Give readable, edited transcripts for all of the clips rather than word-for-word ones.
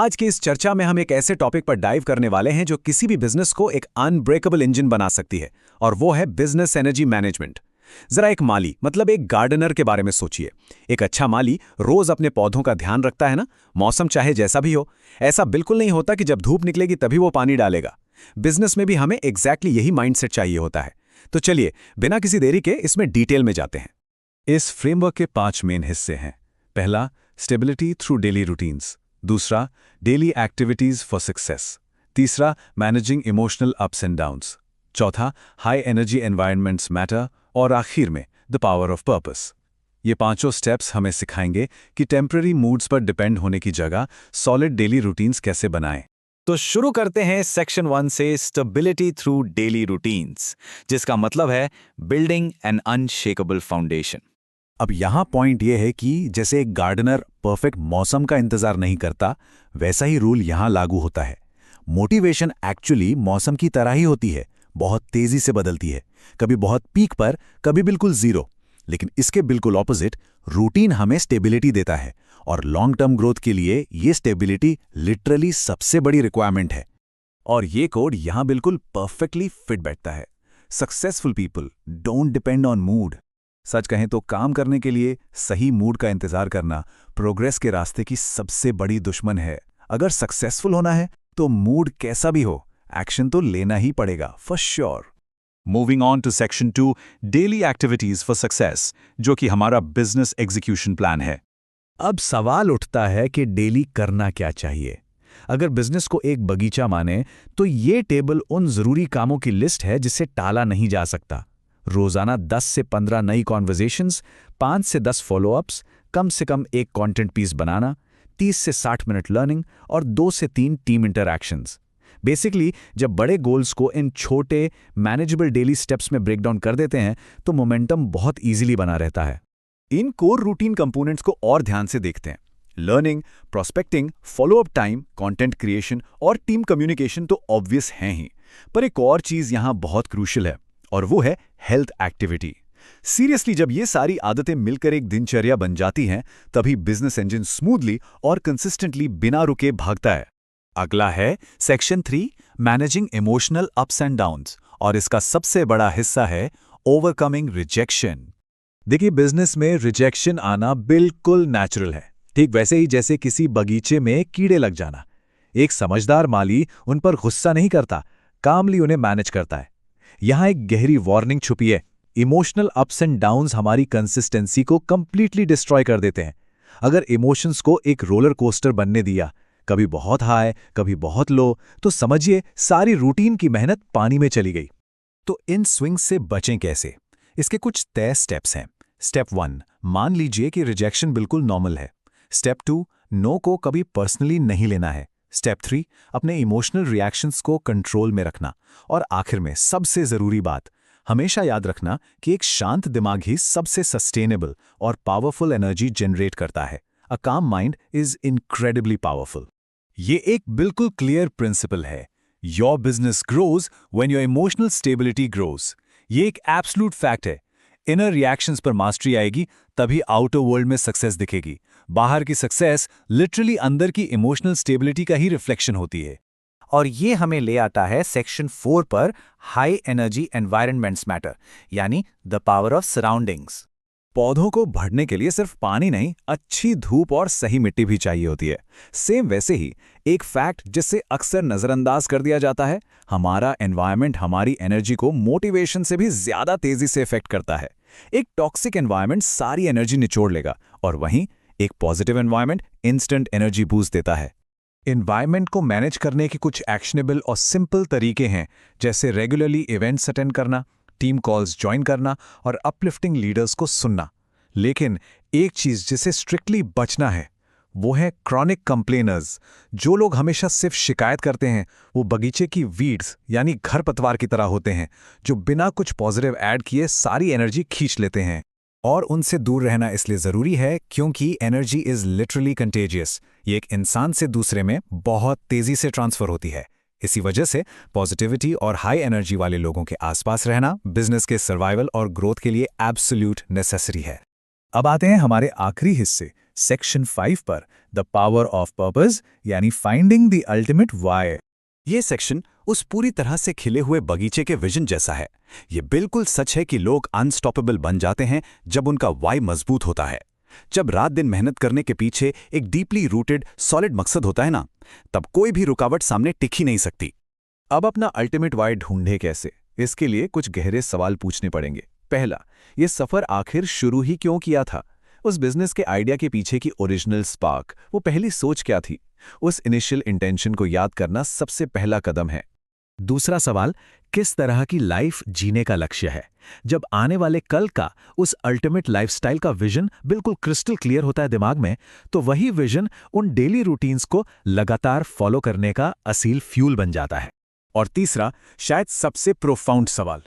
आज की इस चर्चा में हम एक ऐसे टॉपिक पर डाइव करने वाले हैं जो किसी भी बिजनेस को एक अनब्रेकेबल इंजन बना सकती है, और वो है बिजनेस एनर्जी मैनेजमेंट। जरा एक माली मतलब एक गार्डनर के बारे में सोचिए। एक अच्छा माली रोज अपने पौधों का ध्यान रखता है ना, मौसम चाहे जैसा भी हो। ऐसा बिल्कुल नहीं होता कि जब धूप निकलेगी तभी वो पानी डालेगा। बिजनेस में भी हमें एग्जैक्टली यही माइंडसेट चाहिए होता है। तो चलिए बिना किसी देरी के इसमें डिटेल में जाते हैं। इस फ्रेमवर्क के 5 मेन हिस्से हैं। पहला, स्टेबिलिटी थ्रू डेली रूटीन्स। दूसरा, डेली एक्टिविटीज फॉर सक्सेस। तीसरा, managing emotional ups and downs. चौथा, हाई एनर्जी एनवायरनमेंट्स मैटर। और आखिर में द पावर ऑफ पर्पस। ये पांचों स्टेप्स हमें सिखाएंगे कि टेम्पररी मूड्स पर डिपेंड होने की जगह सॉलिड डेली रूटीन्स कैसे बनाएं। तो शुरू करते हैं सेक्शन 1 से, स्टेबिलिटी थ्रू डेली रूटीन्स, जिसका मतलब है बिल्डिंग एन अनशेकेबल फाउंडेशन। अब यहाँ पॉइंट ये है कि जैसे एक गार्डनर परफेक्ट मौसम का इंतजार नहीं करता, वैसा ही रूल यहाँ लागू होता है। मोटिवेशन एक्चुअली मौसम की तरह ही होती है, बहुत तेजी से बदलती है, कभी बहुत पीक पर, कभी बिल्कुल जीरो। लेकिन इसके बिल्कुल ऑपोजिट रूटीन हमें स्टेबिलिटी देता है, और लॉन्ग टर्म ग्रोथ के लिए ये स्टेबिलिटी लिटरली सबसे बड़ी रिक्वायरमेंट है। और ये कोड यहाँ बिल्कुल परफेक्टली फिट बैठता है। Successful people don't depend on mood. सच कहें तो काम करने के लिए सही मूड का इंतजार करना प्रोग्रेस के रास्ते की सबसे बड़ी दुश्मन है। अगर सक्सेसफुल होना है तो मूड कैसा भी हो, एक्शन तो लेना ही पड़ेगा for sure. Moving on to section 2, daily activities for success, जो कि हमारा बिजनेस एग्जीक्यूशन प्लान है। अब सवाल उठता है कि डेली करना क्या चाहिए। अगर बिजनेस को एक बगीचा माने तो ये टेबल उन जरूरी कामों की लिस्ट है जिसे टाला नहीं जा सकता। रोजाना 10 से 15 नई कॉन्वर्जेशंस, 5 से 10 फॉलोअप्स, कम से कम एक कंटेंट पीस बनाना, 30 से 60 मिनट लर्निंग और 2 से 3 टीम इंटरैक्शंस। बेसिकली जब बड़े गोल्स को इन छोटे मैनेजेबल डेली स्टेप्स में ब्रेक डाउन कर देते हैं तो मोमेंटम बहुत इजीली बना रहता है। इन कोर रूटीन कंपोनेंट्स को और ध्यान से देखते हैं। Learning, prospecting, follow up time, content creation और टीम कम्युनिकेशन तो ऑब्वियस हैं ही, पर एक और चीज यहां बहुत क्रूशियल है, और वो है हेल्थ एक्टिविटी। सीरियसली जब ये सारी आदतें मिलकर एक दिनचर्या बन जाती हैं, तभी बिजनेस इंजन स्मूथली और कंसिस्टेंटली बिना रुके भागता है। अगला है section 3, managing emotional ups and downs, और इसका सबसे बड़ा हिस्सा है ओवरकमिंग रिजेक्शन। देखिए, बिजनेस में रिजेक्शन आना बिल्कुल नेचुरल है, ठीक वैसे ही जैसे किसी बगीचे में कीड़े लग जाना। एक समझदार माली उन पर गुस्सा नहीं करता, कामली उन्हें मैनेज करता है। यहां एक गहरी वार्निंग छुपी है। इमोशनल अप्स एंड डाउन्स हमारी कंसिस्टेंसी को कंप्लीटली डिस्ट्रॉय कर देते हैं। अगर इमोशंस को एक रोलर कोस्टर बनने दिया, कभी बहुत हाई कभी बहुत लो, तो समझिए सारी रूटीन की मेहनत पानी में चली गई। तो इन स्विंग्स से बचें कैसे? इसके कुछ तय स्टेप्स हैं। स्टेप 1, मान लीजिए कि रिजेक्शन बिल्कुल नॉर्मल है। स्टेप 2, नो को कभी पर्सनली नहीं लेना है। स्टेप 3, अपने इमोशनल रिएक्शंस को कंट्रोल में रखना। और आखिर में सबसे जरूरी बात, हमेशा याद रखना कि एक शांत दिमाग ही सबसे सस्टेनेबल और पावरफुल एनर्जी जनरेट करता है। अ काम माइंड इज इनक्रेडिबली पावरफुल। ये एक बिल्कुल क्लियर प्रिंसिपल है। Your business grows when your emotional stability grows. ये एक एब्सोल्यूट फैक्ट है। इनर रिएक्शंस पर मास्टरी आएगी तभी आउटर वर्ल्ड में सक्सेस दिखेगी। बाहर की सक्सेस लिटरली अंदर की इमोशनल स्टेबिलिटी का ही रिफ्लेक्शन होती है। और ये हमें ले आता है सेक्शन 4 पर, हाई एनर्जी एनवायरनमेंट्स मैटर, यानी द पावर ऑफ सराउंडिंग्स। पौधों को बढ़ने के लिए सिर्फ पानी नहीं, अच्छी धूप और सही मिट्टी भी चाहिए होती है। सेम वैसे ही एक फैक्ट जिससे अक्सर नजरअंदाज कर दिया जाता है, हमारा एनवायरनमेंट हमारी एनर्जी को मोटिवेशन से भी ज्यादा तेजी से इफेक्ट करता है। एक टॉक्सिक एनवायरनमेंट सारी एनर्जी निचोड़ लेगा, और वहीं एक positive environment instant energy boost देता है। एनवायरनमेंट को मैनेज करने के कुछ एक्शनेबल और सिंपल तरीके हैं, जैसे रेगुलरली इवेंट्स अटेंड करना, टीम कॉल्स ज्वाइन करना और अपलिफ्टिंग लीडर्स को सुनना। लेकिन एक चीज जिसे स्ट्रिक्टली बचना है वो है क्रॉनिक कंप्लेनर्स। जो लोग हमेशा सिर्फ शिकायत करते हैं, वो बगीचे की वीड्स यानी खरपतवार की तरह होते हैं, जो बिना कुछ पॉजिटिव ऐड किए सारी एनर्जी खींच लेते हैं। और उनसे दूर रहना इसलिए जरूरी है क्योंकि एनर्जी इज लिटरली कंटेजियस। ये एक इंसान से दूसरे में बहुत तेजी से ट्रांसफर होती है। इसी वजह से पॉजिटिविटी और हाई एनर्जी वाले लोगों के आसपास रहना बिजनेस के सर्वाइवल और ग्रोथ के लिए एब्सोल्यूट नेसेसरी है। अब आते हैं हमारे आखिरी हिस्से, सेक्शन 5 पर द पावर ऑफ पर्पस यानी फाइंडिंग द अल्टीमेट वाई। ये सेक्शन उस पूरी तरह से खिले हुए बगीचे के विजन जैसा है। ये बिल्कुल सच है कि लोग अनस्टॉपेबल बन जाते हैं जब उनका वाई मजबूत होता है। जब रात दिन मेहनत करने के पीछे एक डीपली रूटेड सॉलिड मकसद होता है ना, तब कोई भी रुकावट सामने टिक ही नहीं सकती। अब अपना अल्टीमेट वाई ढूंढे कैसे? इसके लिए कुछ गहरे सवाल पूछने पड़ेंगे। पहला, ये सफर आखिर शुरू ही क्यों किया था? उस बिजनेस के आइडिया के पीछे की ओरिजिनल स्पार्क, वो पहली सोच क्या थी? उस इनिशियल इंटेंशन को याद करना सबसे पहला कदम है। दूसरा सवाल, किस तरह की लाइफ जीने का लक्ष्य है? जब आने वाले कल का उस अल्टीमेट लाइफस्टाइल का विजन बिल्कुल क्रिस्टल क्लियर होता है दिमाग में, तो वही विजन उन डेली रूटीन्स को लगातार फॉलो करने का असील फ्यूल बन जाता है। और तीसरा, शायद सबसे प्रोफाउंड सवाल,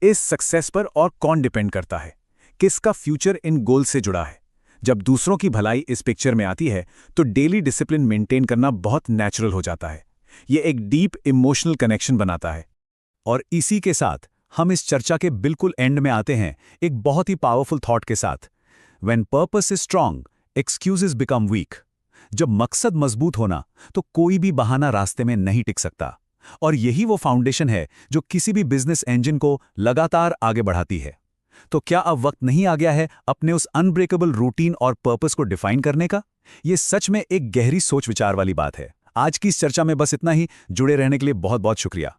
इस सक्सेस पर और कौन डिपेंड करता है? किसका फ्यूचर इन गोल से जुड़ा है? जब दूसरों की भलाई इस पिक्चर में आती है तो डेली डिसिप्लिन मेंटेन करना बहुत नेचुरल हो जाता है। ये एक डीप इमोशनल कनेक्शन बनाता है। और इसी के साथ हम इस चर्चा के बिल्कुल एंड में आते हैं, एक बहुत ही पावरफुल थॉट के साथ। When purpose is strong, excuses become weak. जब मकसद मजबूत होना, तो कोई भी बहाना रास्ते में नहीं टिक सकता। और यही वो फाउंडेशन है जो किसी भी बिजनेस इंजन को लगातार आगे बढ़ाती है। तो क्या अब वक्त नहीं आ गया है अपने उस अनब्रेकेबल रूटीन और पर्पस को डिफाइन करने का? ये सच में एक गहरी सोच विचार वाली बात है। आज की इस चर्चा में बस इतना ही। जुड़े रहने के लिए बहुत बहुत शुक्रिया।